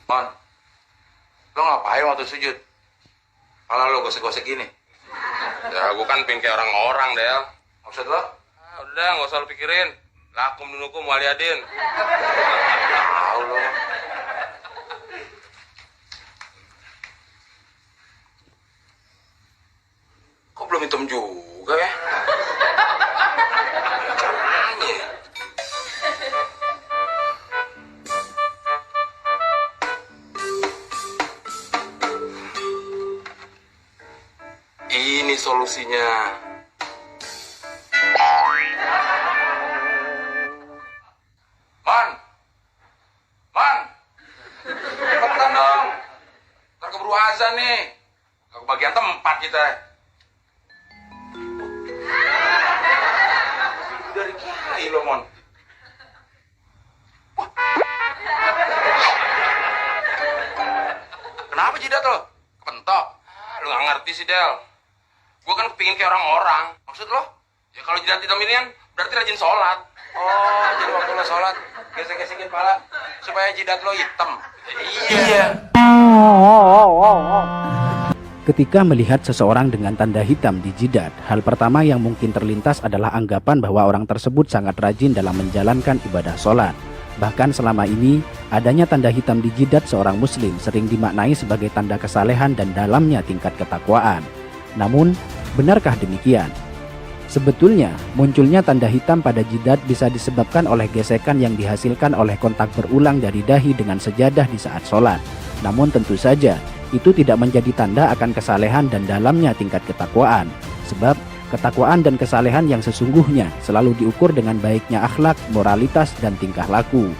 Mon, lo ngapain waktu sujud? Kepala lo gosek-gosek gini. Ya gue kan pengen kayak orang-orang Del. Maksud lo? Udah gak usah lu pikirin. Lakum dinukum waliadin. Tahu lo. Kok belum hitam juga ya? Caranya. Ini solusinya. Man, cepetan dong. Ntar keburu azan nih. Gak kebagian tempat kita. Dari kiai lo, Mon. Wah. Kenapa jidat lo? Kepentok. Lu gak ngerti sih Del. Gue kan kepingin kayak orang-orang. Maksud lo? Ya kalau jidat hitam ini kan berarti rajin sholat. Oh, jadi waktu lo sholat gesek-gesekin pala supaya jidat lo hitam. Iya. Ketika melihat seseorang dengan tanda hitam di jidat, hal pertama yang mungkin terlintas adalah anggapan bahwa orang tersebut sangat rajin dalam menjalankan ibadah sholat. Bahkan selama ini, adanya tanda hitam di jidat seorang muslim sering dimaknai sebagai tanda kesalehan dan dalamnya tingkat ketakwaan. Namun, benarkah demikian? Sebetulnya, munculnya tanda hitam pada jidat bisa disebabkan oleh gesekan yang dihasilkan oleh kontak berulang dari dahi dengan sejadah di saat sholat. Namun tentu saja, itu tidak menjadi tanda akan kesalehan dan dalamnya tingkat ketakwaan. Sebab, ketakwaan dan kesalehan yang sesungguhnya selalu diukur dengan baiknya akhlak, moralitas, dan tingkah laku.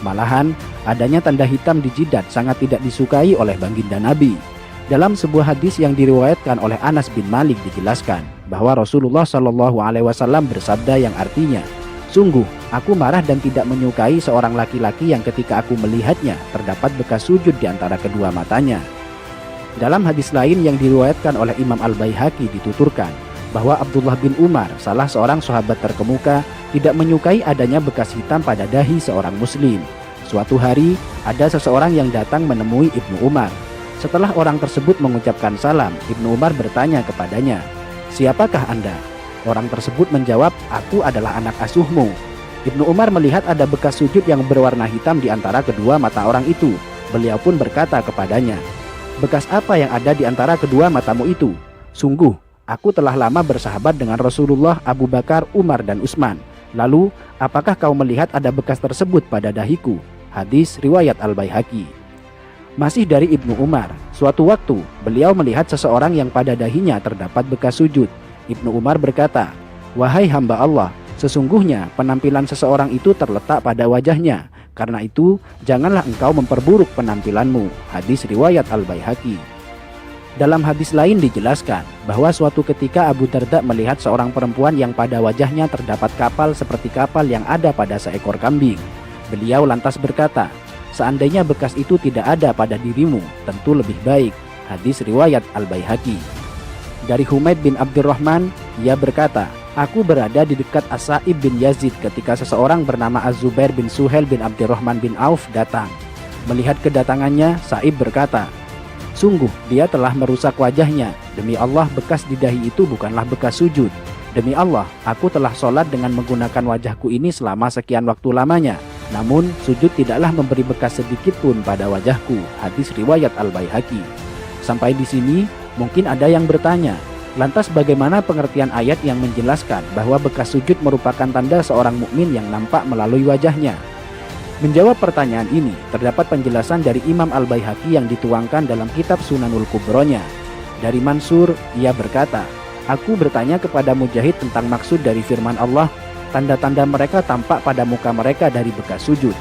Malahan, adanya tanda hitam di jidat sangat tidak disukai oleh baginda Nabi. Dalam sebuah hadis yang diriwayatkan oleh Anas bin Malik dijelaskan bahwa Rasulullah Shallallahu Alaihi Wasallam bersabda yang artinya, "Sungguh, aku marah dan tidak menyukai seorang laki-laki yang ketika aku melihatnya terdapat bekas sujud di antara kedua matanya." Dalam hadis lain yang diriwayatkan oleh Imam Al-Baihaqi dituturkan bahwa Abdullah bin Umar, salah seorang sahabat terkemuka, tidak menyukai adanya bekas hitam pada dahi seorang muslim. Suatu hari, ada seseorang yang datang menemui Ibnu Umar. Setelah orang tersebut mengucapkan salam, Ibnu Umar bertanya kepadanya, "Siapakah Anda?" Orang tersebut menjawab, "Aku adalah anak asuhmu." Ibnu Umar melihat ada bekas sujud yang berwarna hitam di antara kedua mata orang itu. Beliau pun berkata kepadanya, "Bekas apa yang ada di antara kedua matamu itu?" "Sungguh, aku telah lama bersahabat dengan Rasulullah, Abu Bakar, Umar, dan Utsman. Lalu, apakah kau melihat ada bekas tersebut pada dahiku?" Hadis riwayat Al-Baihaqi. Masih dari Ibnu Umar, suatu waktu beliau melihat seseorang yang pada dahinya terdapat bekas sujud. Ibnu Umar berkata, "Wahai hamba Allah, sesungguhnya penampilan seseorang itu terletak pada wajahnya. Karena itu, janganlah engkau memperburuk penampilanmu." Hadis riwayat Al-Baihaqi. Dalam hadis lain dijelaskan bahwa suatu ketika Abu Darda melihat seorang perempuan yang pada wajahnya terdapat kapal seperti kapal yang ada pada seekor kambing. Beliau lantas berkata, "Seandainya bekas itu tidak ada pada dirimu, tentu lebih baik." Hadis riwayat Al-Baihaqi. Dari Humaid bin Abdurrahman, ia berkata, "Aku berada di dekat As-Sa'ib bin Yazid ketika seseorang bernama Az-Zubair bin Suhail bin Abdurrahman bin Auf datang. Melihat kedatangannya, Sa'ib berkata, 'Sungguh dia telah merusak wajahnya. Demi Allah, bekas di dahi itu bukanlah bekas sujud. Demi Allah, aku telah sholat dengan menggunakan wajahku ini selama sekian waktu lamanya. Namun, sujud tidaklah memberi bekas sedikit pun pada wajahku." Hadis riwayat Al-Baihaqi. Sampai di sini, mungkin ada yang bertanya, lantas bagaimana pengertian ayat yang menjelaskan bahwa bekas sujud merupakan tanda seorang mukmin yang nampak melalui wajahnya? Menjawab pertanyaan ini, terdapat penjelasan dari Imam Al-Baihaqi yang dituangkan dalam kitab Sunanul Kubronya. Dari Mansur, ia berkata, "Aku bertanya kepada Mujahid tentang maksud dari firman Allah, tanda-tanda mereka tampak pada muka mereka dari bekas sujud.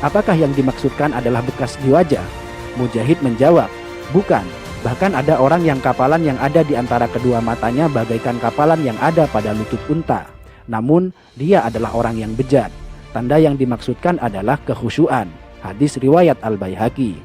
Apakah yang dimaksudkan adalah bekas di wajah?" Mujahid menjawab, "Bukan. Bahkan ada orang yang kapalan yang ada di antara kedua matanya bagaikan kapalan yang ada pada lutut unta. Namun, dia adalah orang yang bejat. Tanda yang dimaksudkan adalah kekhusyuan." Hadis riwayat Al-Baihaqi.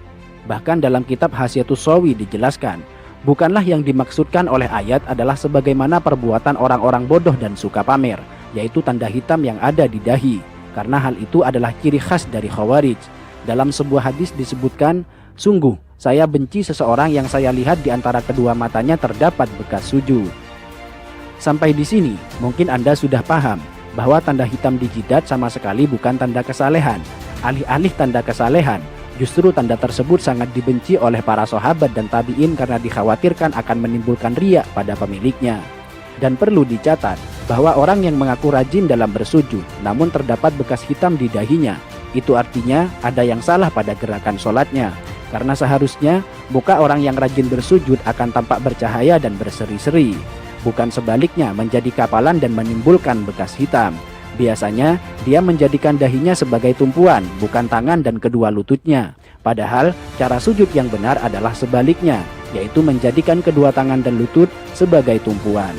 Bahkan dalam kitab Hasyiatus Shawi dijelaskan, bukanlah yang dimaksudkan oleh ayat adalah sebagaimana perbuatan orang-orang bodoh dan suka pamer, yaitu tanda hitam yang ada di dahi, karena hal itu adalah ciri khas dari Khawarij. Dalam sebuah hadis disebutkan, Sungguh, saya benci seseorang yang saya lihat di antara kedua matanya terdapat bekas sujud. Sampai di sini, mungkin Anda sudah paham bahwa tanda hitam di jidat sama sekali bukan tanda kesalehan. Alih-alih tanda kesalehan, justru tanda tersebut sangat dibenci oleh para sahabat dan tabi'in karena dikhawatirkan akan menimbulkan riya pada pemiliknya. Dan perlu dicatat bahwa orang yang mengaku rajin dalam bersujud namun terdapat bekas hitam di dahinya, itu artinya ada yang salah pada gerakan sholatnya. Karena seharusnya muka orang yang rajin bersujud akan tampak bercahaya dan berseri-seri, bukan sebaliknya menjadi kapalan dan menimbulkan bekas hitam. Biasanya dia menjadikan dahinya sebagai tumpuan, bukan tangan dan kedua lututnya. Padahal cara sujud yang benar adalah sebaliknya, yaitu menjadikan kedua tangan dan lutut sebagai tumpuan.